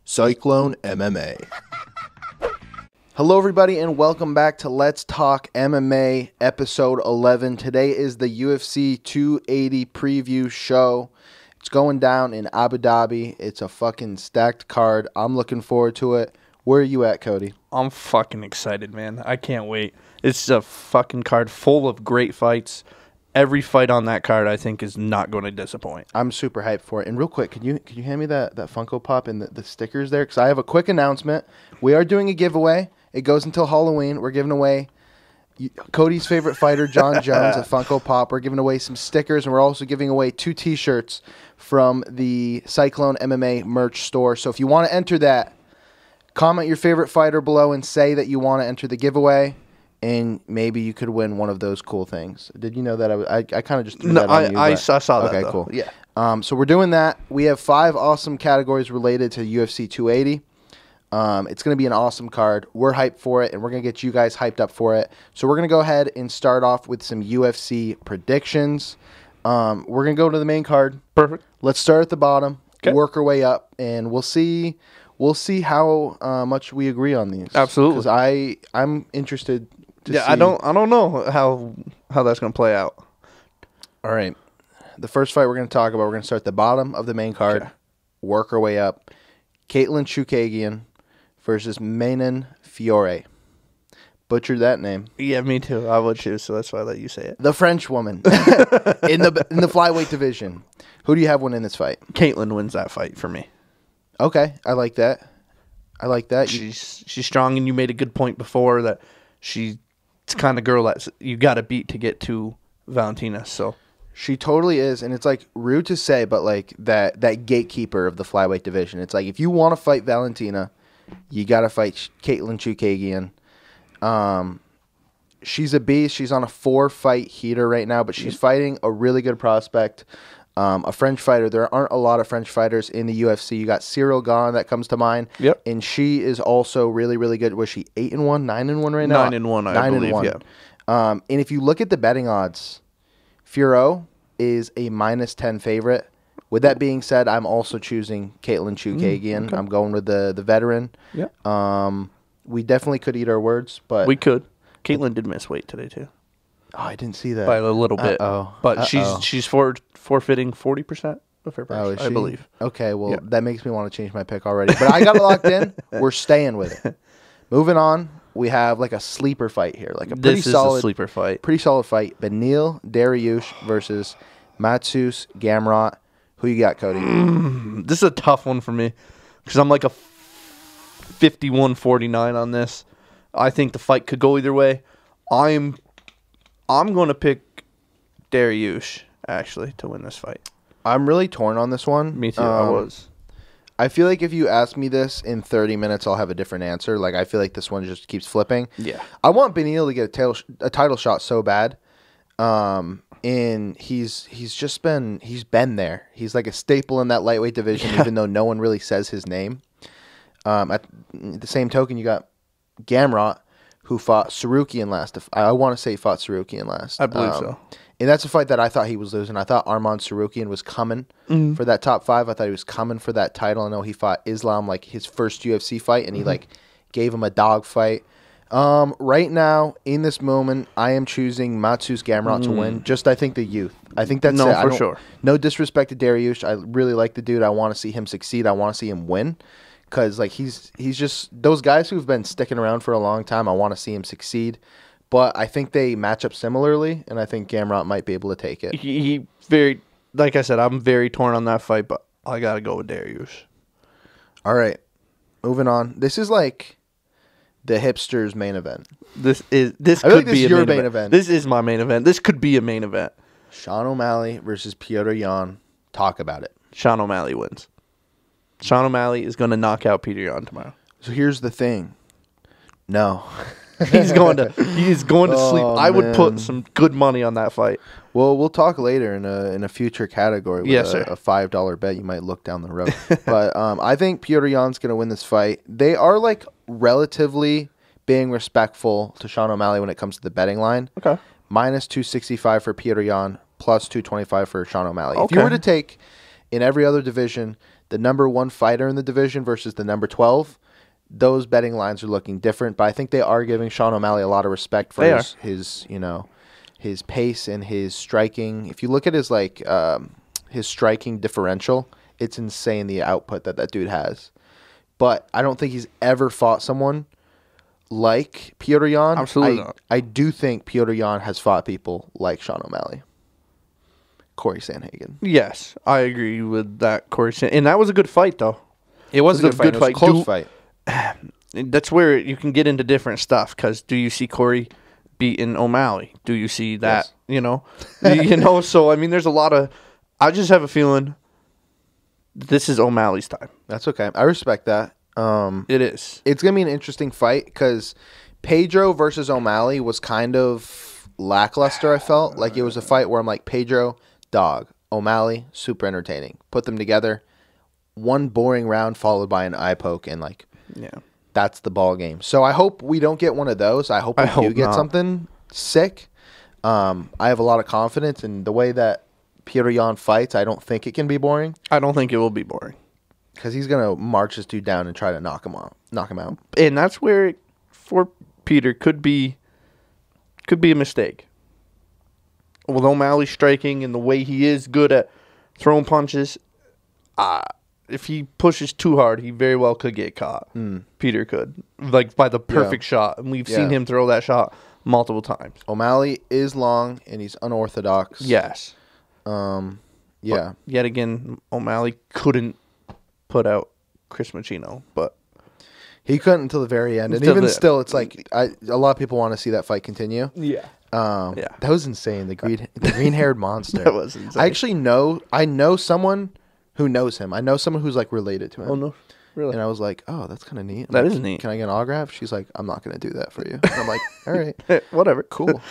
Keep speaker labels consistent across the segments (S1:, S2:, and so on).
S1: Cyclone MMA. Hello everybody and welcome back to Let's Talk MMA episode 11. Today is the UFC 280 preview show. It's going down in Abu Dhabi. It's a fucking stacked card. I'm looking forward to it. Where are you at, Cody?
S2: I'm fucking excited, man. I can't wait. It's a fucking card full of great fights. Every fight on that card, I think, is not going to disappoint.
S1: I'm super hyped for it. And real quick, can you hand me that Funko Pop and the stickers there? Because I have a quick announcement. We are doing a giveaway. It goes until Halloween. We're giving away Cody's favorite fighter, John Jones, a Funko Pop. We're giving away some stickers, and we're also giving away 2 T-shirts from the Cyclone MMA merch store. So if you want to enter that, comment your favorite fighter below and say that you want to enter the giveaway, and maybe you could win one of those cool things. Did you know that? I kind of just threw that on you.
S2: I saw that.
S1: Okay,
S2: though.
S1: cool.
S2: Yeah.
S1: So we're doing that. We have 5 awesome categories related to UFC 280. It's going to be an awesome card. We're hyped for it, and we're going to get you guys hyped up for it. So we're going to go ahead and start off with some UFC predictions. We're going to go to the main card.
S2: Perfect.
S1: Let's start at the bottom,
S2: Okay.
S1: work our way up, and we'll see how much we agree on these.
S2: Absolutely.
S1: Because I'm interested to see.
S2: I don't know how that's going to play out.
S1: All right. The first fight we're going to talk about, we're going to start at the bottom of the main card,
S2: Okay.
S1: work our way up. Caitlin Chookagian versus Manon Fiore. Butchered that name.
S2: Yeah, me too. I would too, so that's why I let you say it.
S1: The French woman in the flyweight division. Who do you have winning this fight?
S2: Caitlin wins that fight for me.
S1: Okay, I like that.
S2: She's strong, and you made a good point before that she's the kind of girl that you got to beat to get to Valentina. So
S1: She totally is, and it's like rude to say, but like that gatekeeper of the flyweight division. It's like if you want to fight Valentina, you got to fight Caitlin Chookagian. She's a beast. She's on a 4-fight heater right now, but she's fighting a really good prospect, a French fighter. There aren't a lot of French fighters in the UFC. You got Cyril Gane that comes to mind.
S2: Yep.
S1: And she is also really, really good. Was she 8-1, 9-1 right now?
S2: 9-1, I believe. Yeah.
S1: And if you look at the betting odds, Furo is a -10 favorite. With that being said, I'm also choosing Caitlin Chookagian.
S2: Okay.
S1: I'm going with the veteran.
S2: Yeah.
S1: We definitely could eat our words, but
S2: We could. Caitlin did miss weight today too,
S1: oh, I didn't see that
S2: by a little bit. But
S1: Uh-oh.
S2: she's forfeiting 40% of her price,
S1: is
S2: I
S1: she?
S2: believe.
S1: Okay, well,
S2: Yeah.
S1: that makes me want to change my pick already. But I got it locked in. We're staying with it. Moving on, we have like a sleeper fight here, like a pretty
S2: This is
S1: solid
S2: a sleeper fight.
S1: Pretty solid fight. Beneil Dariush versus Matsus Gamrot. Who you got, Cody?
S2: This is a tough one for me because I'm like a 51-49 on this. I think the fight could go either way. I'm going to pick Dariush actually to win this fight.
S1: I'm really torn on this one.
S2: Me too. I was.
S1: I feel like if you ask me this in 30 minutes, I'll have a different answer. Like, I feel like this one just keeps flipping.
S2: Yeah.
S1: I want Beneil to get a title shot so bad. And he's been there. He's like a staple in that lightweight division, even though no one really says his name. At the same token, you got Gamrot, who fought Sarukian last. I want to say he fought Sarukian last.
S2: I believe so.
S1: And that's a fight that I thought he was losing. I thought Arman Sarukian was coming for that top 5. I thought he was coming for that title. I know he fought Islam, like his first UFC fight, and he like gave him a dog fight. Right now, in this moment, I am choosing Matsus Gamrot to win. Just, I think, the youth. I think that's
S2: No,
S1: it.
S2: for sure.
S1: No disrespect to Dariush. I really like the dude. I want to see him succeed. I want to see him win. Because like he's just those guys who've been sticking around for a long time. I want to see him succeed. But I think they match up similarly, and I think Gamrot might be able to take it.
S2: He very, like I said, I'm very torn on that fight, but I got to go with Dariush.
S1: All right, moving on. This is like the hipsters' main event.
S2: This
S1: I
S2: could
S1: feel like this
S2: be
S1: is
S2: a
S1: your
S2: main
S1: main
S2: event.
S1: event.
S2: This is my main event. This could be a main event.
S1: Sean O'Malley versus Petr Yan. Talk about it.
S2: Sean O'Malley wins. Sean O'Malley is going to knock out Petr Yan tomorrow.
S1: So here's the thing. No.
S2: He is going to sleep.
S1: Oh,
S2: I would
S1: man.
S2: put some good money on that fight.
S1: Well, we'll talk later in a future category with
S2: Yes, sir.
S1: a $5 bet you might look down the road. But I think Petr Yan's going to win this fight. They are like relatively being respectful to Sean O'Malley when it comes to the betting line.
S2: Okay.
S1: Minus 265 for Petr Yan, plus 225 for Sean O'Malley. If you
S2: Okay.
S1: were to take in every other division, the number 1 fighter in the division versus the number 12, those betting lines are looking different. But I think they are giving Sean O'Malley a lot of respect for his his pace and his striking. If you look at his his striking differential, it's insane the output that dude has. But I don't think he's ever fought someone like Petr Yan.
S2: Absolutely not.
S1: I do think Petr Yan has fought people like Sean O'Malley. Corey Sandhagen.
S2: Yes, I agree with that, Corey Sandhagen. And that was a good fight, though.
S1: It was a good fight. It was a close fight.
S2: That's where you can get into different stuff, because do you see Corey beating O'Malley? Do you see that? Yes. So, I mean, there's a lot of... I just have a feeling this is O'Malley's time.
S1: That's okay. I respect that.
S2: It is.
S1: It's going to be an interesting fight because Pedro versus O'Malley was kind of lackluster, I felt. Like, it was a fight where I'm like, Pedro, dog. O'Malley, super entertaining. Put them together. One boring round followed by an eye poke, and that's the ball game. So I hope we don't get one of those. I hope we do get something sick. I have a lot of confidence in the way that Petr Yan fights. I don't think it can be boring.
S2: I don't think it will be boring.
S1: Because he's going to march this dude down and try to knock him out.
S2: And that's where, for Peter, could be a mistake. With O'Malley striking and the way he is good at throwing punches, if he pushes too hard, he very well could get caught. Peter could. Like, by the perfect shot. And we've seen him throw that shot multiple times.
S1: O'Malley is long, and he's unorthodox.
S2: Yes. But yet again, O'Malley couldn't put out Chris Machino, but
S1: he couldn't until the very end. And even still, it's like a lot of people want to see that fight continue.
S2: Yeah.
S1: That was insane. The green-haired monster.
S2: That was insane.
S1: I actually know someone who knows him. I know someone who's like related to him.
S2: Oh no, really?
S1: And I was like, oh, that's kind of neat.
S2: That is neat.
S1: Can I get an autograph? She's like, I'm not going to do that for you. And I'm like, all right,
S2: whatever,
S1: cool.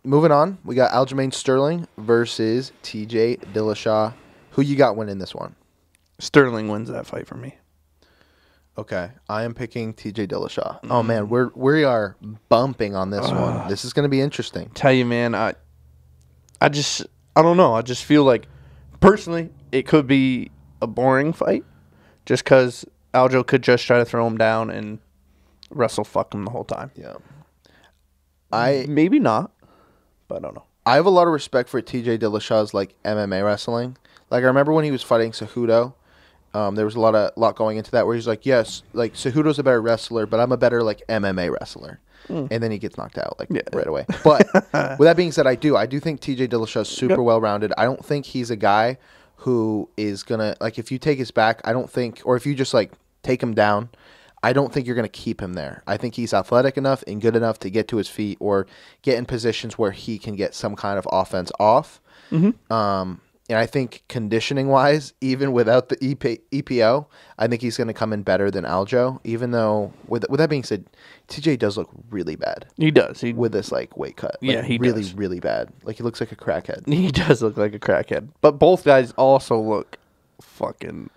S1: Moving on, we got Aljamain Sterling versus TJ Dillashaw. Who you got winning this one?
S2: Sterling wins that fight for me.
S1: Okay, I am picking TJ Dillashaw. Oh man, we are bumping on this one. This is going to be interesting.
S2: Tell you, man, I don't know. I just feel like, personally, it could be a boring fight, just because Aljo could just try to throw him down and wrestle fuck him the whole time.
S1: Yeah,
S2: maybe not, but I don't know.
S1: I have a lot of respect for TJ Dillashaw's like MMA wrestling. Like, I remember when he was fighting Cejudo. There was a lot going into that where he's like, yes, like Cejudo's a better wrestler, but I'm a better like MMA wrestler. And then he gets knocked out right away. But with that being said, I do think TJ Dillashaw is super well-rounded. I don't think he's a guy who is going to, like, if you take his back, I don't think, or if you just like take him down, I don't think you're going to keep him there. I think he's athletic enough and good enough to get to his feet or get in positions where he can get some kind of offense off. And I think conditioning-wise, even without the EPO, I think he's going to come in better than Aljo. Even though, with that being said, TJ does look really bad.
S2: He does.
S1: With this like weight cut.
S2: Yeah, he
S1: really,
S2: does.
S1: really bad. Like, he looks like a crackhead.
S2: He does look like a crackhead. But both guys also look fucking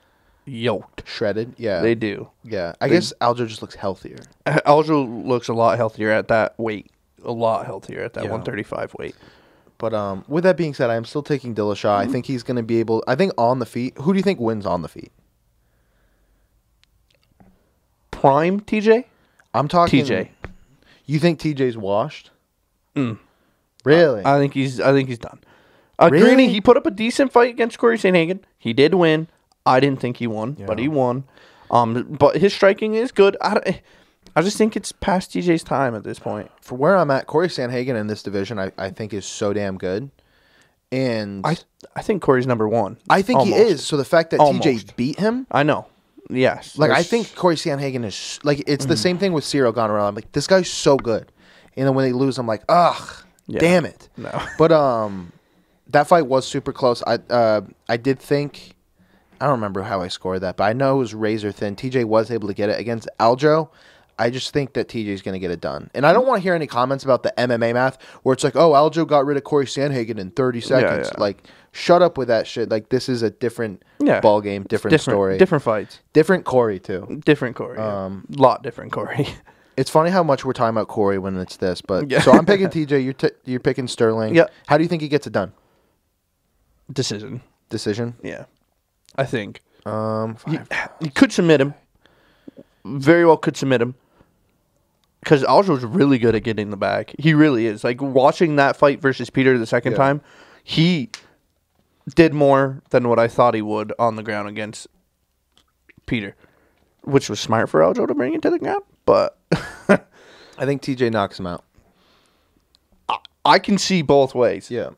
S2: yoked.
S1: Shredded, yeah.
S2: They do.
S1: Yeah. I guess Aljo just looks healthier.
S2: Aljo looks a lot healthier at that weight. A lot healthier at that 135 weight.
S1: But with that being said, I am still taking Dillashaw. I think he's going to be able... I think on the feet... Who do you think wins on the feet?
S2: Prime TJ?
S1: I'm talking...
S2: TJ.
S1: You think TJ's washed? Really?
S2: I think he's done.
S1: Really?
S2: Granted, he put up a decent fight against Corey Sandhagen. He did win. I didn't think he won, but he won. But his striking is good. I just think it's past TJ's time at this point.
S1: For where I'm at, Corey Sandhagen in this division, I think is so damn good. And
S2: I think Corey's number one.
S1: I think he is. So the fact that TJ beat him,
S2: I know. Yes.
S1: Like, I think Corey Sandhagen is like, it's the same thing with Cyril Gonorrhea. I'm like, this guy's so good. And then when they lose, I'm like, ugh, damn it.
S2: No.
S1: But that fight was super close. I did think, I don't remember how I scored that, but I know it was razor thin. TJ was able to get it against Aljo. I just think that TJ's going to get it done. And I don't want to hear any comments about the MMA math where it's like, oh, Aljo got rid of Corey Sandhagen in 30 seconds.
S2: Yeah.
S1: Like, shut up with that shit. Like, this is a different ball game, different story.
S2: Different fights.
S1: Different Corey, too.
S2: Different Corey. Lot different Corey.
S1: It's funny how much we're talking about Corey when it's this. But so I'm picking TJ. You're picking Sterling.
S2: Yeah.
S1: How do you think he gets it done?
S2: Decision.
S1: Decision?
S2: Yeah. I think.
S1: Five.
S2: He could submit him. Very well could submit him. Because Aljo's really good at getting the back. He really is. Like, watching that fight versus Peter the second time, he did more than what I thought he would on the ground against Peter. Which was smart for Aljo to bring him to the ground. But
S1: I think TJ knocks him out.
S2: I can see both ways.
S1: Yeah.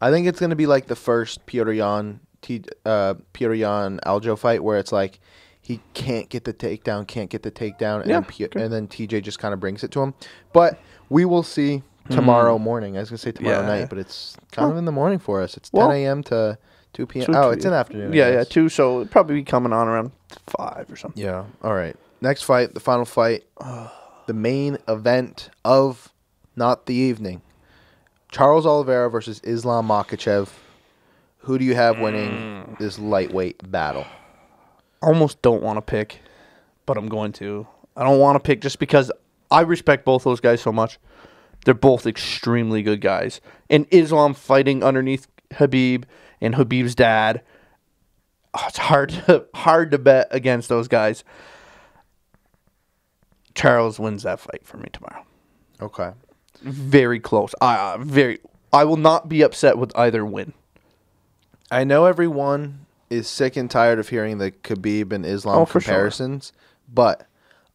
S1: I think it's going to be like the first Petr Yan Aljo fight where it's like he can't get the takedown, and then TJ just kind of brings it to him. But we will see tomorrow morning. I was going to say tomorrow night, but it's kind of in the morning for us. It's 10 a.m. to 2 p.m.
S2: So
S1: it's in the afternoon.
S2: Yeah, 2, so it'll probably be coming on around 5 or something.
S1: Yeah, all right. Next fight, the final fight, the main event of not the evening. Charles Oliveira versus Islam Makhachev. Who do you have winning this lightweight battle?
S2: I almost don't want to pick, but I'm going to. I don't want to pick just because I respect both those guys so much. They're both extremely good guys. And Islam fighting underneath Khabib and Khabib's dad, it's hard to bet against those guys. Charles wins that fight for me tomorrow.
S1: Okay.
S2: Very close. I will not be upset with either win. I
S1: know everyone is sick and tired of hearing the Khabib and Islam comparisons, but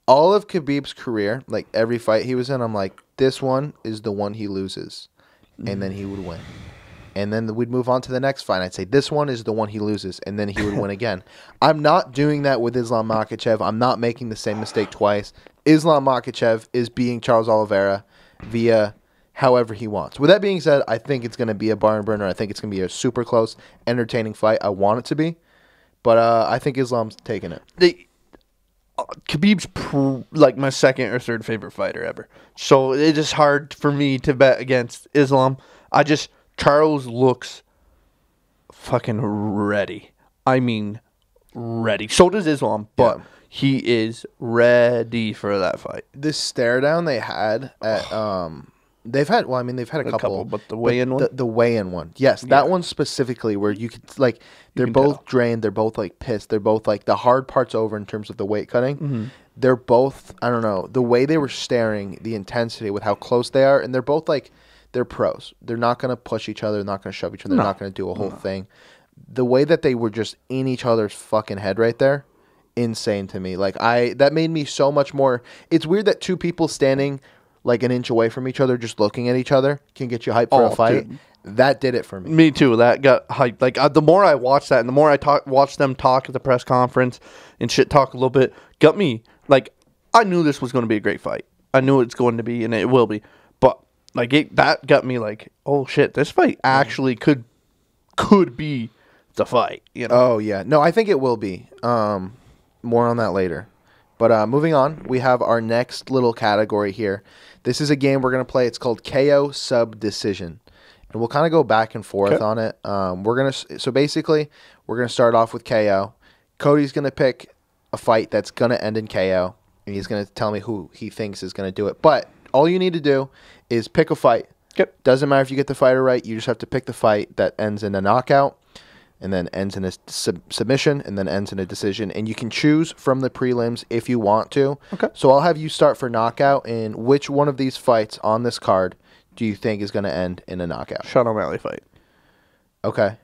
S1: all of Khabib's career, like every fight he was in, I'm like, this one is the one he loses, and then he would win. And then we'd move on to the next fight. I'd say, this one is the one he loses, and then he would win again. I'm not doing that with Islam Makhachev. I'm not making the same mistake twice. Islam Makhachev is beating Charles Oliveira via however he wants. With that being said, I think it's going to be a barn burner. I think it's going to be a super close, entertaining fight. I want it to be. But I think Islam's taking it.
S2: Khabib's like my second or third favorite fighter ever. So it is hard for me to bet against Islam. Charles looks fucking ready. I mean, ready. So does Islam, but he is ready for that fight.
S1: This stare down they had at they've had a couple,
S2: but the weigh-in one?
S1: The weigh-in one. Yes, that one specifically where you could like they're both drained, they're both like pissed, they're both like the hard part's over in terms of the weight cutting. Mm-hmm. They're both, I don't know, the way they were staring, the intensity with how close they are, and they're both like they're pros. They're not going to push each other, they're not going to shove each other, they're not going to do a whole thing. The way that they were just in each other's fucking head right there, insane to me. Like that made me so much more. It's weird that two people standing like an inch away from each other, just looking at each other, can get you hyped for a fight. Dude. That did it for me.
S2: Me too. That got hyped. Like the more I watched that, and the more I watched them talk at the press conference and shit talk a little bit, got me like I knew this was going to be a great fight. I knew it's going to be, and it will be. But like that got me like, oh shit, this fight actually could be the fight. You know?
S1: Oh yeah, no, I think it will be. More on that later. But moving on, we have our next little category here. This is a game we're going to play. It's called KO Sub Decision. And we'll kind of go back and forth on it. So basically, we're going to start off with KO. Cody's going to pick a fight that's going to end in KO. And he's going to tell me who he thinks is going to do it. But all you need to do is pick a fight.
S2: Yep.
S1: Doesn't matter if you get the fighter right. You just have to pick the fight that ends in a knockout. And then ends in a submission, and then ends in a decision. And you can choose from the prelims if you want to.
S2: Okay.
S1: So I'll have you start for knockout. And which one of these fights on this card do you think is going to end in a knockout?
S2: Sean O'Malley fight.
S1: Okay.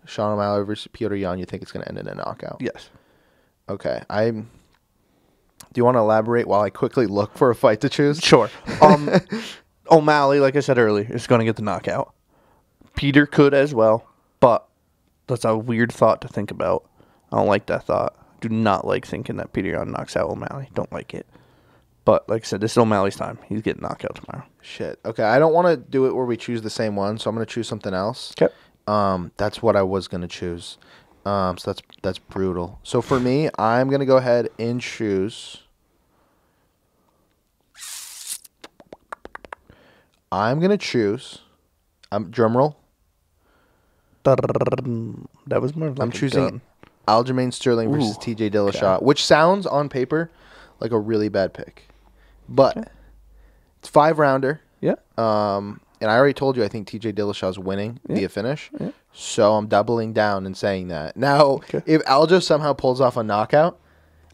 S1: Sean O'Malley versus Petr Yan, you think it's going to end in a knockout?
S2: Yes.
S1: Okay. Do you want to elaborate while I quickly look for a fight to choose?
S2: Sure. O'Malley, like I said earlier, is going to get the knockout. Peter could as well, but that's a weird thought to think about. I don't like that thought. Do not like thinking that Petr Yan knocks out O'Malley. Don't like it. But like I said, this is O'Malley's time. He's getting knocked out tomorrow.
S1: Shit. Okay, I don't want to do it where we choose the same one, so I'm going to choose something else.
S2: Okay.
S1: That's what I was going to choose. So that's brutal. So for me, I'm going to go ahead and choose. I'm going to choose. Drum roll.
S2: That was more like
S1: I'm choosing Aljamain Sterling versus TJ Dillashaw, which sounds on paper like a really bad pick. But it's 5-rounder.
S2: Yeah.
S1: And I already told you I think TJ Dillashaw's winning via finish.
S2: Yeah.
S1: So I'm doubling down and saying that. Now, if Aljo somehow pulls off a knockout,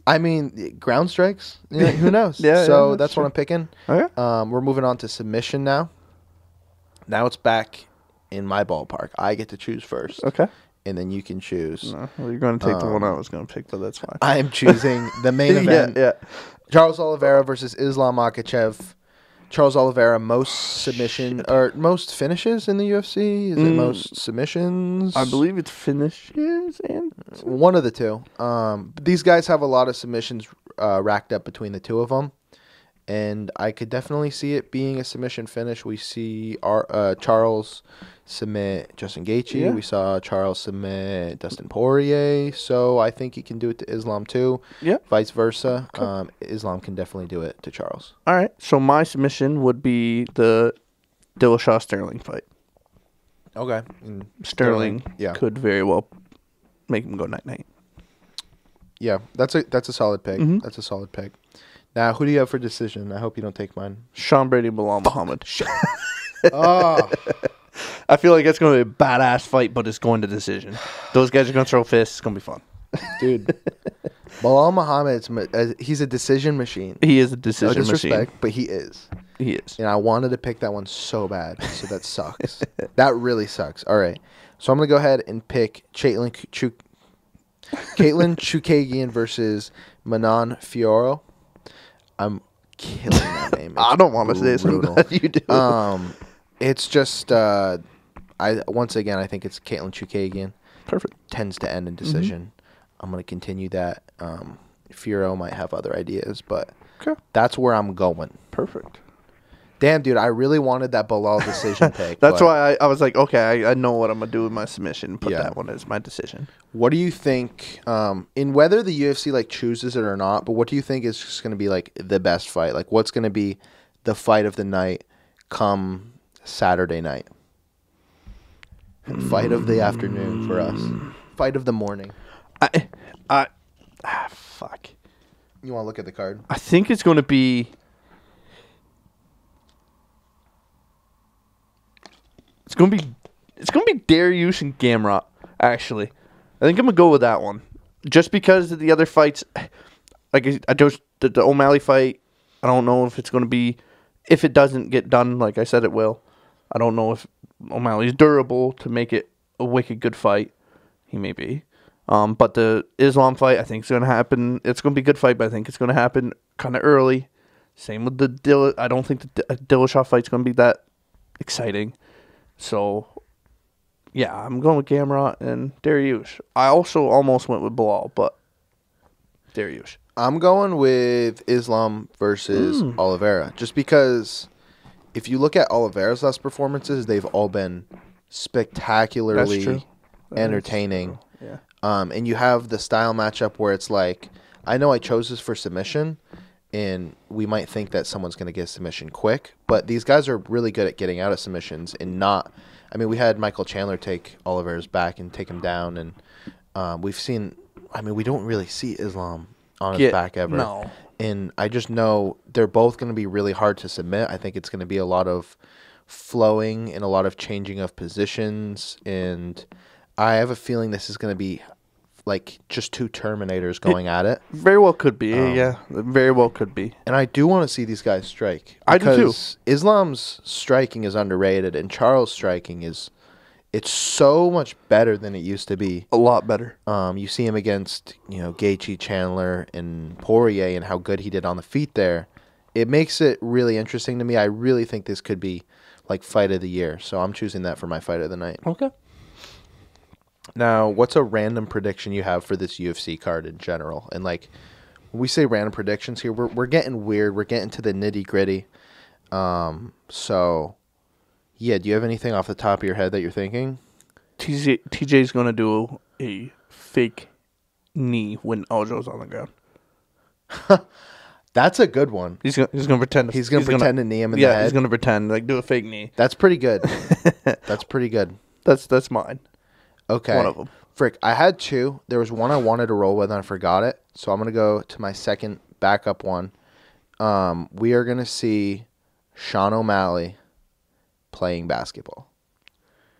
S1: I mean, ground strikes, who knows? So that's what I'm picking.
S2: Okay.
S1: We're moving on to submission now. Now it's back in my ballpark. I get to choose first.
S2: Okay.
S1: And then you can choose.
S2: No, well, you're going to take the one I was going to pick, but that's fine.
S1: I am choosing the main event.
S2: Yeah.
S1: Charles Oliveira versus Islam Makhachev. Charles Oliveira, most submission or most finishes in the UFC? Is it most submissions?
S2: I believe it's finishes and
S1: one of the two. These guys have a lot of submissions racked up between the two of them, and I could definitely see it being a submission finish. We see Charles submit Justin Gaethje.
S2: Yeah.
S1: We saw Charles submit Dustin Poirier. So I think he can do it to Islam too.
S2: Yeah.
S1: Vice versa. Islam can definitely do it to Charles.
S2: All right. So my submission would be the Dillashaw Sterling fight.
S1: Okay.
S2: Sterling could very well make him go night-night.
S1: Yeah, that's a solid pick.
S2: Mm-hmm.
S1: That's a solid pick. Now, who do you have for decision? I hope you don't take mine.
S2: Sean Brady, Bilal Muhammad.
S1: Oh.
S2: I feel like it's going to be a badass fight, but it's going to decision. Those guys are going to throw fists. It's going to be fun.
S1: Dude. Bilal Muhammad, he's a decision machine.
S2: He is a decision machine.
S1: But he is.
S2: He is.
S1: And I wanted to pick that one so bad, so that sucks. That really sucks. All right. So I'm going to go ahead and pick Caitlin Chookagian versus Manon Fiorot. I'm killing that name.
S2: I don't want to say it, so I'm glad you do.
S1: It's just, I think it's Caitlin Chookagian.
S2: Perfect.
S1: Tends to end in decision. I'm going to continue that. Fiorot might have other ideas, but that's where I'm going.
S2: Perfect.
S1: Damn, dude, I really wanted that Bilal decision pick.
S2: That's why I was like, okay, I know what I'm going to do with my submission. Put that one as my decision.
S1: What do you think, in whether the UFC chooses it or not, but what do you think is just going to be the best fight? What's going to be the fight of the night come Saturday night? Fight of the afternoon for us. Fight of the morning.
S2: Fuck.
S1: You want to look at the card?
S2: I think it's going to be... It's gonna be Dariush and Gamrot. Actually, I think I'm gonna go with that one, just because of the other fights. The O'Malley fight. I don't know if it's gonna be, if it doesn't get done like I said it will. I don't know if O'Malley's durable to make it a wicked good fight. He may be, but the Islam fight I think is gonna happen. It's gonna be a good fight, but I think it's gonna happen kind of early. Same with the I don't think the Dillashaw fight's gonna be that exciting. So, yeah, I'm going with Gamrot and Dariush. I also almost went with Bilal, but Dariush.
S1: I'm going with Islam versus Oliveira, just because if you look at Oliveira's last performances, they've all been spectacularly entertaining.
S2: Yeah.
S1: And you have the style matchup where it's I know I chose this for submission, and we might think that someone's going to get a submission quick, but these guys are really good at getting out of submissions and not... I mean, we had Michael Chandler take Oliveira's back and take him down, and we've seen... I mean, we don't really see Islam on his back ever.
S2: No.
S1: And I just know they're both going to be really hard to submit. I think it's going to be a lot of flowing and a lot of changing of positions, and I have a feeling this is going to be... just two Terminators going at it.
S2: Very well could be, yeah. Very well could be.
S1: And I do want to see these guys strike.
S2: I do too.
S1: Islam's striking is underrated, and Charles' striking it's so much better than it used to be.
S2: A lot better.
S1: You see him against, Gaethje, Chandler, and Poirier, and how good he did on the feet there. It makes it really interesting to me. I really think this could be, fight of the year. So I'm choosing that for my fight of the night.
S2: Okay.
S1: Now, what's a random prediction you have for this UFC card in general? And when we say random predictions here, we're getting weird. We're getting to the nitty gritty. So, yeah. Do you have anything off the top of your head that you're thinking?
S2: TJ's gonna do a fake knee when Aljo's on the ground.
S1: That's a good one.
S2: He's gonna pretend.
S1: He's gonna pretend to knee him in the head.
S2: Yeah, he's gonna pretend do a fake knee.
S1: That's pretty good. That's pretty good.
S2: That's mine.
S1: Okay.
S2: One of them.
S1: Frick, I had two. There was one I wanted to roll with and I forgot it. So I'm going to go to my second backup one. We are going to see Sean O'Malley playing basketball.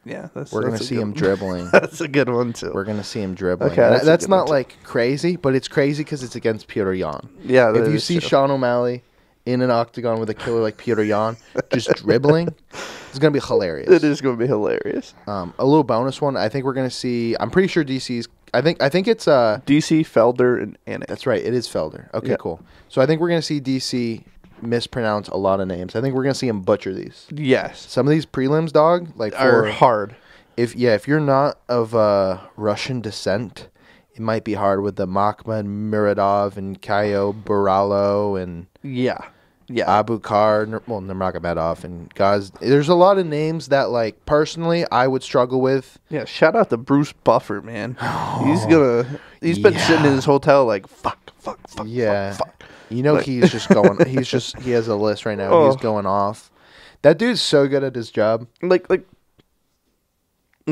S2: Yeah,
S1: We're going to see him dribbling.
S2: That's a good one, too.
S1: We're going to see him dribbling.
S2: Okay,
S1: that's not like crazy, but it's crazy because it's against Petr Yan.
S2: Yeah,
S1: if you see Sean O'Malley in an octagon with a killer like Petr Yan just dribbling, it's going to be hilarious.
S2: It is going to be hilarious.
S1: A little bonus one. I think we're going to see. I'm pretty sure DC's. I think it's
S2: DC, Felder, and Anik.
S1: That's right. It is Felder. Okay, Cool. So I think we're going to see DC mispronounce a lot of names. I think we're going to see him butcher these.
S2: Yes.
S1: Some of these prelims, dog,
S2: are hard.
S1: If you're not of Russian descent, it might be hard with the Makhmud Muradov and Kayo Buralo and Abukar, Nurmagomedov and guys. There's a lot of names that, like, personally I would struggle with.
S2: Yeah, shout out to Bruce Buffer, man. He's been sitting in his hotel like fuck.
S1: Yeah. Fuck. You know, like, he's just going. He has a list right now. He's going off. That dude's so good at his job.
S2: Like,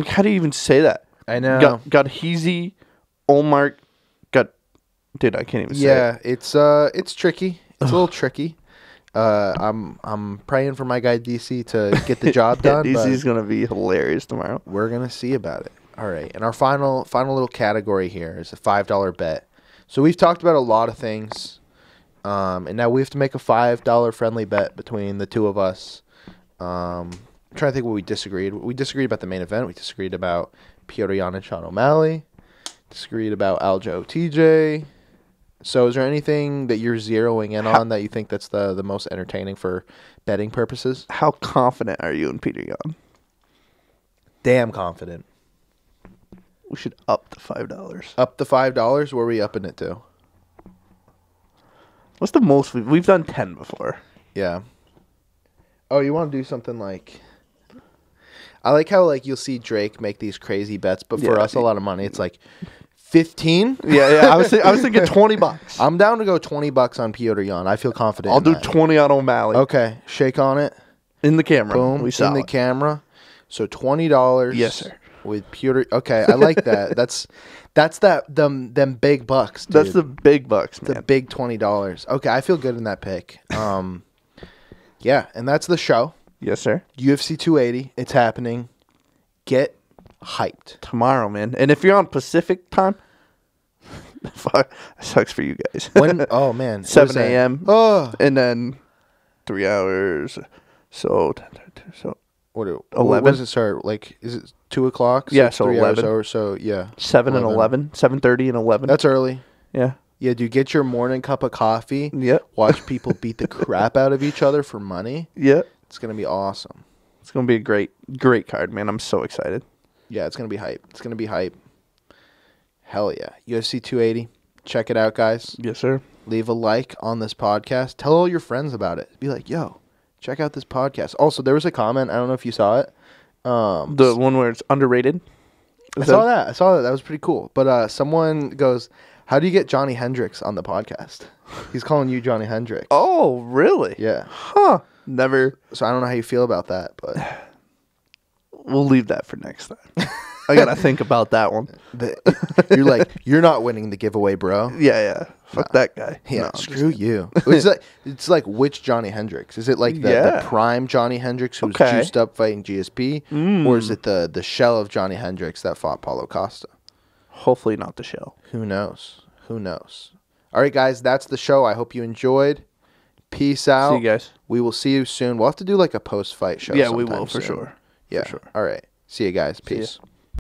S2: how do you even say that?
S1: I know.
S2: Got Heezy, Olmark, dude, I can't even say it.
S1: Yeah, it's tricky. It's a little tricky. I'm praying for my guy DC to get the job done.
S2: DC's gonna be hilarious tomorrow.
S1: We're gonna see about it. All right, and our final little category here is a $5 bet. So we've talked about a lot of things, and now we have to make a $5 friendly bet between the two of us. I'm trying to think what we disagreed. We disagreed about the main event. We disagreed about Petr Yan and Sean O'Malley. Disagreed about Aljo TJ. So is there anything that you're zeroing in on that you think that's the most entertaining for betting purposes?
S2: How confident are you in Petr Yan?
S1: Damn confident.
S2: We should up the $5.
S1: Up the $5? Where are we upping it to?
S2: What's the most we've done 10 before?
S1: Yeah. Oh, you want to do something like... I like how, like, you'll see Drake make these crazy bets, but for us, a lot of money. It's like 15.
S2: Yeah. I was thinking $20.
S1: I'm down to go $20 on Petr Yan. I feel confident.
S2: I'll do 20 on O'Malley.
S1: Okay, shake on it.
S2: In the camera.
S1: Boom. In the camera. So $20.
S2: Yes, sir.
S1: With Petr. Okay, I like that. That's them big bucks, dude.
S2: That's the big bucks, man.
S1: The big $20. Okay, I feel good in that pick. Yeah, and that's the show.
S2: Yes, sir.
S1: UFC 280. It's happening. Get hyped.
S2: Tomorrow, man. And if you're on Pacific time, fuck, that sucks for you guys.
S1: Oh, man.
S2: 7 a.m.
S1: Oh.
S2: And then 3 hours. So
S1: what
S2: 11?
S1: When does it start? Like, is it 2 o'clock?
S2: Yeah, so
S1: 3 hours or so, yeah.
S2: 7 and 11. 7:30 and 11.
S1: That's early.
S2: Yeah.
S1: Yeah, dude, get your morning cup of coffee.
S2: Yep.
S1: Watch people beat the crap out of each other for money.
S2: Yep.
S1: It's going to be awesome.
S2: It's going to be a great card, man. I'm so excited.
S1: Yeah, it's going to be hype. It's going to be hype. Hell yeah. UFC 280. Check it out, guys.
S2: Yes, sir.
S1: Leave a like on this podcast. Tell all your friends about it. Be like, yo, check out this podcast. Also, there was a comment. I don't know if you saw it.
S2: The one where it's underrated?
S1: I saw that. That was pretty cool. But someone goes, how do you get Johnny Hendricks on the podcast? He's calling you Johnny Hendricks.
S2: Oh, really?
S1: Yeah.
S2: Huh. Never.
S1: So I don't know how you feel about that, but
S2: we'll leave that for next time. I gotta think about that one.
S1: You're like, you're not winning the giveaway, bro.
S2: Yeah. Fuck that guy.
S1: Yeah,
S2: no,
S1: screw you. It's like which Johnny Hendricks? Is it like the prime Johnny Hendricks who's juiced up fighting GSP, or is it the shell of Johnny Hendricks that fought Paulo Costa?
S2: Hopefully not the shell.
S1: Who knows? All right, guys, that's the show. I hope you enjoyed. Peace out.
S2: See you guys.
S1: We will see you soon. We'll have to do like a post-fight show.
S2: Yeah, we will
S1: for
S2: sure.
S1: Yeah.
S2: For sure.
S1: All right. See you guys. Peace.